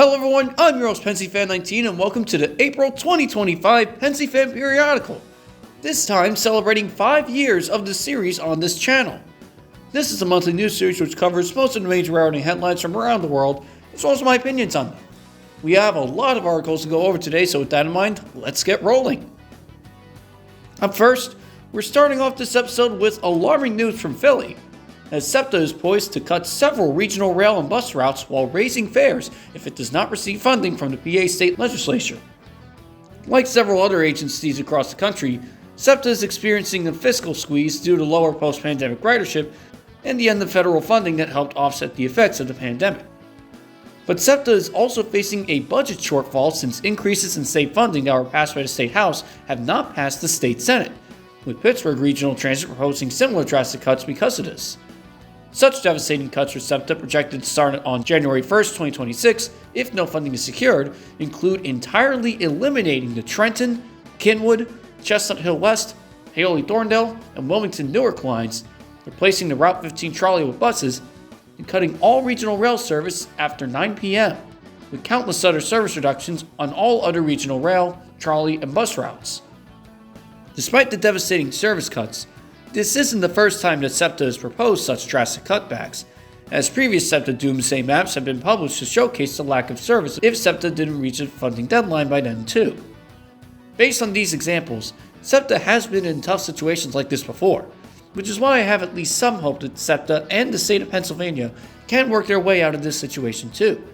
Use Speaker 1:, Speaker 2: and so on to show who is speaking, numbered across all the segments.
Speaker 1: Hello everyone, I'm your host Pensyfan19 and welcome to the April 2025 Pensyfan Periodical. This time celebrating 5 years of the series on this channel. This is a monthly news series which covers most of the major railroading headlines from around the world, as well as my opinions on them. We have a lot of articles to go over today, so with that in mind, let's get rolling. Up first, we're starting off this episode with alarming news from Philly, as SEPTA is poised to cut several regional rail and bus routes while raising fares if it does not receive funding from the PA state legislature. Like several other agencies across the country, SEPTA is experiencing a fiscal squeeze due to lower post-pandemic ridership and the end of federal funding that helped offset the effects of the pandemic. But SEPTA is also facing a budget shortfall since increases in state funding that were passed by the State House have not passed the State Senate, with Pittsburgh Regional Transit proposing similar drastic cuts because of this. Such devastating cuts for SEPTA, projected to start on January 1st, 2026, if no funding is secured, include entirely eliminating the Trenton, Kenwood, Chestnut Hill West, Paoli-Thorndale, and Wilmington-Newark lines, replacing the Route 15 trolley with buses, and cutting all regional rail service after 9 p.m., with countless other service reductions on all other regional rail, trolley, and bus routes. Despite the devastating service cuts, this isn't the first time that SEPTA has proposed such drastic cutbacks, as previous SEPTA doomsday maps have been published to showcase the lack of service if SEPTA didn't reach a funding deadline by then too. Based on these examples, SEPTA has been in tough situations like this before, which is why I have at least some hope that SEPTA and the state of Pennsylvania can work their way out of this situation too,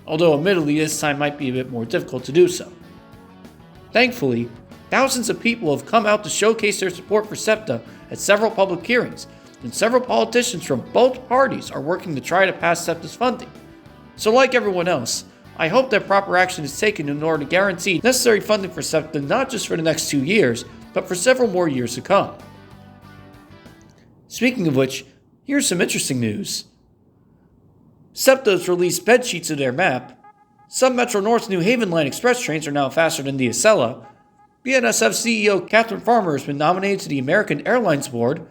Speaker 1: although admittedly this time might be a bit more difficult to do so. Thankfully, thousands of people have come out to showcase their support for SEPTA at several public hearings, and several politicians from both parties are working to try to pass SEPTA's funding. So like everyone else, I hope that proper action is taken in order to guarantee necessary funding for SEPTA not just for the next 2 years, but for several more years to come. Speaking of which, here's some interesting news. SEPTA has released bed sheets of their map. Some Metro North New Haven Line express trains are now faster than the Acela. BNSF CEO Catherine Farmer has been nominated to the American Airlines Board.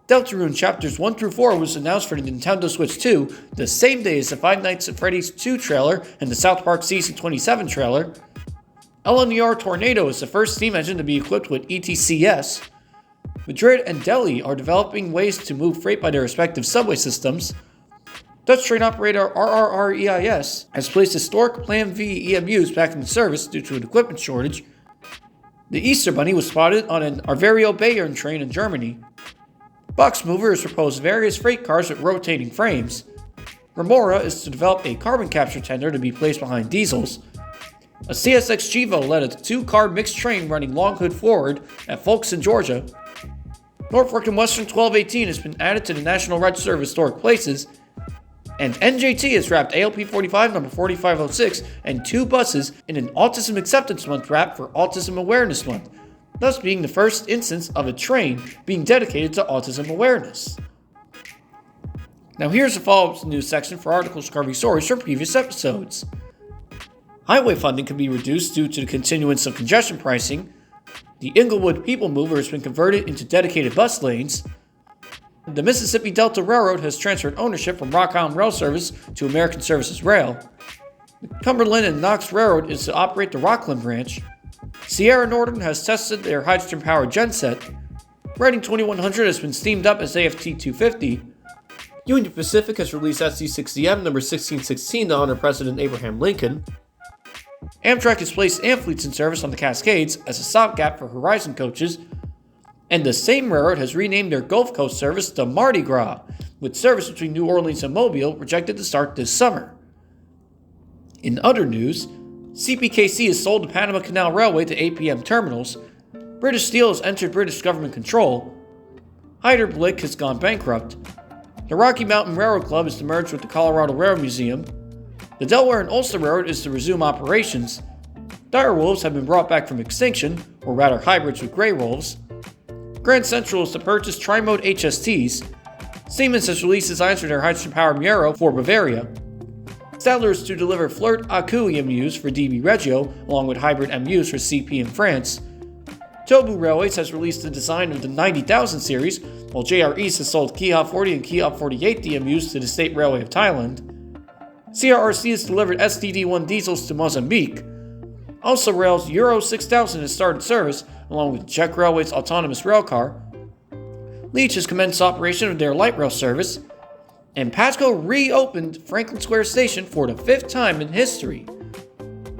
Speaker 1: Deltarune Chapters 1 through 4 was announced for the Nintendo Switch 2 the same day as the Five Nights at Freddy's 2 trailer and the South Park Season 27 trailer. LNER Tornado is the first steam engine to be equipped with ETCS. Madrid and Delhi are developing ways to move freight by their respective subway systems. Dutch train operator RRREIS has placed historic Plan V EMUs back into service due to an equipment shortage. The Easter Bunny was spotted on an Arvario Bayern train in Germany. Box Mover has proposed various freight cars with rotating frames. Remora is to develop a carbon capture tender to be placed behind diesels. A CSX Chivo led a 2-car mixed train running long hood forward at Folkson, Georgia. Norfolk and Western 1218 has been added to the National Register of Historic Places. And NJT has wrapped ALP 45 number 4506 and 2 buses in an Autism Acceptance Month wrap for Autism Awareness Month, thus being the first instance of a train being dedicated to autism awareness. Now here's a follow-up news section for articles covering stories from previous episodes. Highway funding could be reduced due to the continuance of congestion pricing. The Inglewood People Mover has been converted into dedicated bus lanes. The Mississippi Delta Railroad has transferred ownership from Rock Island Rail Service to American Services Rail. The Cumberland and Knox Railroad is to operate the Rockland branch. Sierra Northern has tested their hydrogen-powered genset. Reading 2100 has been steamed up as AFT 250. Union Pacific has released SC-60M number 1616 to honor President Abraham Lincoln. Amtrak has placed Amphileets in service on the Cascades as a stopgap for Horizon coaches. And the same railroad has renamed their Gulf Coast service to Mardi Gras, with service between New Orleans and Mobile projected to start this summer. In other news, CPKC has sold the Panama Canal Railway to APM Terminals, British Steel has entered British government control, Hyder Blick has gone bankrupt, the Rocky Mountain Railroad Club is to merge with the Colorado Railroad Museum, the Delaware and Ulster Railroad is to resume operations, dire wolves have been brought back from extinction, or rather hybrids with gray wolves, Grand Central is to purchase tri-mode HSTs. Siemens has released designs for their hydrogen-powered Miero for Bavaria. Stadler is to deliver Flirt Aku EMUs for DB Regio, along with hybrid MUs for CP in France. Tobu Railways has released the design of the 90,000 series, while JR East has sold Kihop 40 and Kihop 48 DMUs to the State Railway of Thailand. CRRC has delivered STD1 diesels to Mozambique. Also Rail's Euro 6000 has started service, along with Czech Railway's autonomous railcar. Leach has commenced operation of their light rail service. And Patco reopened Franklin Square Station for the 5th time in history.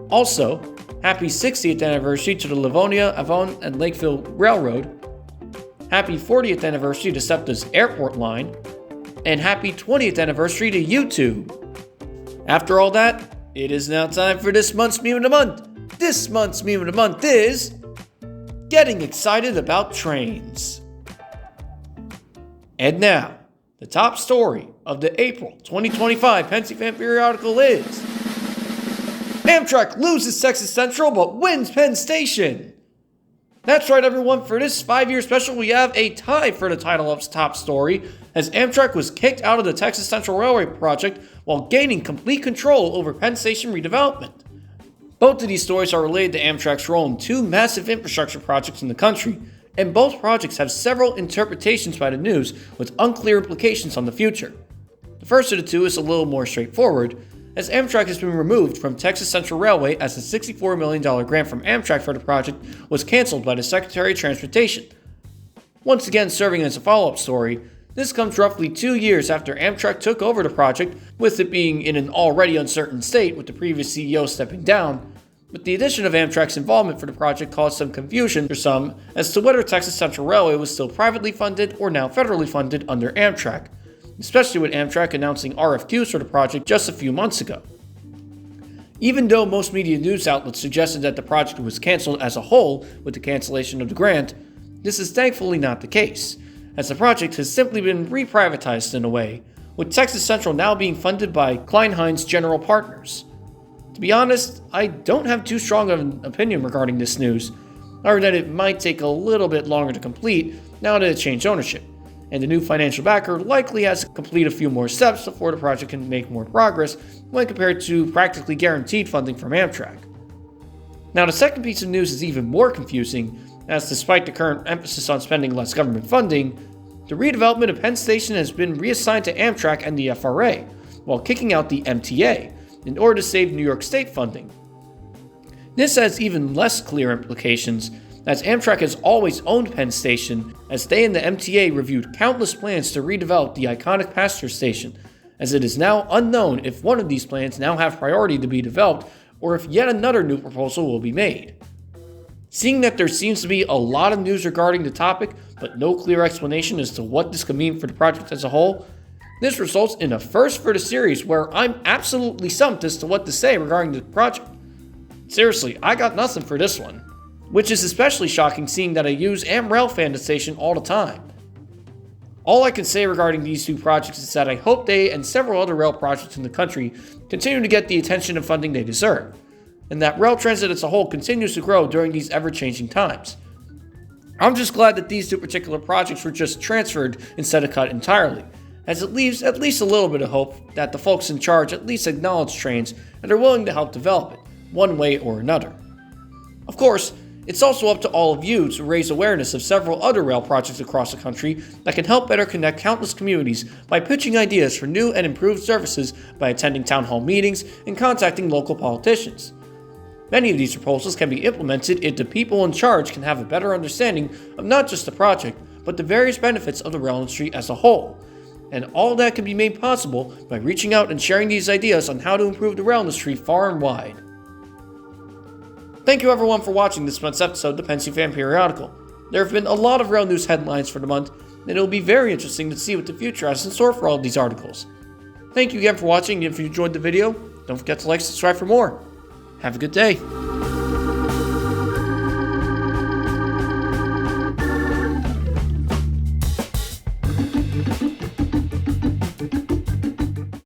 Speaker 1: Also, happy 60th anniversary to the Livonia, Avon, and Lakeville Railroad. Happy 40th anniversary to SEPTA's airport line. And happy 20th anniversary to YouTube. After all that, it is now time for this month's Meme of the Month. This month's Meme of the Month is getting excited about trains. And now, the top story of the April 2025 Pensyfan Periodical is Amtrak loses Texas Central but wins Penn Station. That's right, everyone. For this 5-year special, we have a tie for the title of top story, as Amtrak was kicked out of the Texas Central Railway project while gaining complete control over Penn Station redevelopment. Both of these stories are related to Amtrak's role in 2 massive infrastructure projects in the country, and both projects have several interpretations by the news with unclear implications on the future. The first of the 2 is a little more straightforward, as Amtrak has been removed from Texas Central Railway as the $64 million grant from Amtrak for the project was canceled by the Secretary of Transportation. Once again serving as a follow-up story, this comes roughly 2 years after Amtrak took over the project, with it being in an already uncertain state with the previous CEO stepping down, but the addition of Amtrak's involvement for the project caused some confusion for some as to whether Texas Central Railway was still privately funded or now federally funded under Amtrak, especially with Amtrak announcing RFQs for the project just a few months ago. Even though most media news outlets suggested that the project was canceled as a whole with the cancellation of the grant, this is thankfully not the case, as the project has simply been reprivatized in a way, with Texas Central now being funded by Klein-Heinz General Partners. To be honest, I don't have too strong of an opinion regarding this news, other than it might take a little bit longer to complete now that it changed ownership, and the new financial backer likely has to complete a few more steps before the project can make more progress when compared to practically guaranteed funding from Amtrak. Now, the second piece of news is even more confusing, as despite the current emphasis on spending less government funding, the redevelopment of Penn Station has been reassigned to Amtrak and the FRA, while kicking out the MTA, in order to save New York State funding. This has even less clear implications, as Amtrak has always owned Penn Station, as they and the MTA reviewed countless plans to redevelop the iconic passenger station, as it is now unknown if one of these plans now have priority to be developed or if yet another new proposal will be made. Seeing that there seems to be a lot of news regarding the topic, but no clear explanation as to what this could mean for the project as a whole, this results in a first for the series where I'm absolutely stumped as to what to say regarding the project. Seriously, I got nothing for this one. Which is especially shocking seeing that I use AmRailFan the station all the time. All I can say regarding these 2 projects is that I hope they and several other rail projects in the country continue to get the attention and funding they deserve, and that rail transit as a whole continues to grow during these ever-changing times. I'm just glad that these 2 particular projects were just transferred instead of cut entirely, as it leaves at least a little bit of hope that the folks in charge at least acknowledge trains and are willing to help develop it, one way or another. Of course, it's also up to all of you to raise awareness of several other rail projects across the country that can help better connect countless communities by pitching ideas for new and improved services by attending town hall meetings and contacting local politicians. Many of these proposals can be implemented if the people in charge can have a better understanding of not just the project, but the various benefits of the rail industry as a whole. And all that can be made possible by reaching out and sharing these ideas on how to improve the rail industry far and wide. Thank you everyone for watching this month's episode of the Pensyfan Periodical. There have been a lot of rail news headlines for the month, and it will be very interesting to see what the future has in store for all of these articles. Thank you again for watching, and if you enjoyed the video, don't forget to like and subscribe for more. Have a good day.